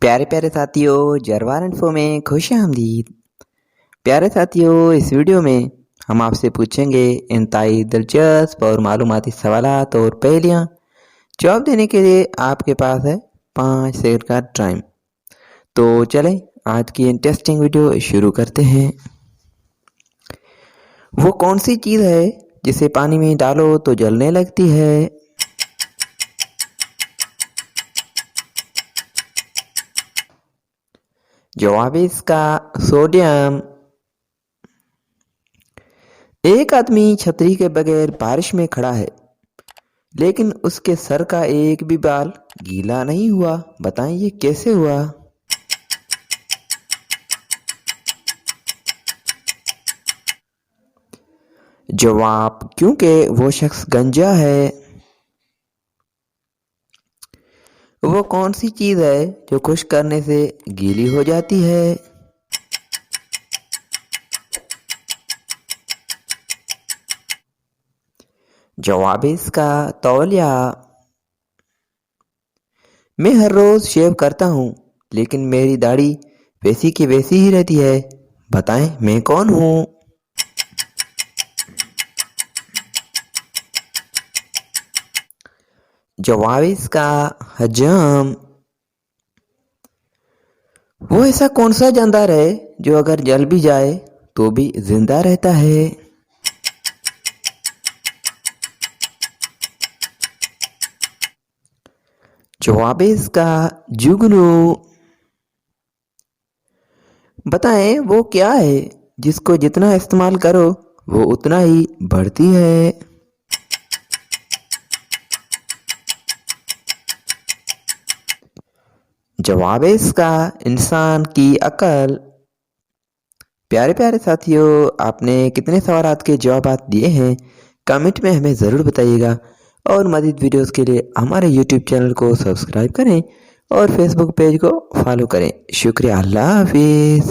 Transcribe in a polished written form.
प्यारे प्यारे साथियों, जरवार इन्फो में खुश आमदीद। प्यारे साथियों, इस वीडियो में हम आपसे पूछेंगे इंतहाई दिलचस्प और मालूमाती सवालात और पहेलियाँ। जवाब देने के लिए आपके पास है 5 सेकंड का टाइम। तो चलें आज की इंटरेस्टिंग वीडियो शुरू करते हैं। वो कौन सी चीज़ है जिसे पानी में डालो तो जलने लगती है? जवाब है इसका सोडियम। एक आदमी छतरी के बगैर बारिश में खड़ा है, लेकिन उसके सर का एक भी बाल गीला नहीं हुआ। बताएं ये कैसे हुआ? जवाब, क्योंकि वो शख्स गंजा है। वो कौन सी चीज है जो खुश करने से गीली हो जाती है? जवाब है इसका तौलिया। मैं हर रोज शेव करता हूँ, लेकिन मेरी दाढ़ी वैसी की वैसी ही रहती है। बताएं मैं कौन हूँ? जवाब है इसका हजम। वो ऐसा कौन सा जानदार है जो अगर जल भी जाए तो भी जिंदा रहता है? जवाब है इसका जुगनू। बताएं वो क्या है जिसको जितना इस्तेमाल करो वो उतना ही बढ़ती है? जवाब है इसका इंसान की अकल। प्यारे प्यारे साथियों, आपने कितने सवालात के जवाब दिए हैं कमेंट में हमें ज़रूर बताइएगा। और मज़ीद वीडियोस के लिए हमारे यूट्यूब चैनल को सब्सक्राइब करें और फेसबुक पेज को फॉलो करें। शुक्रिया, अल्लाह हाफिज़।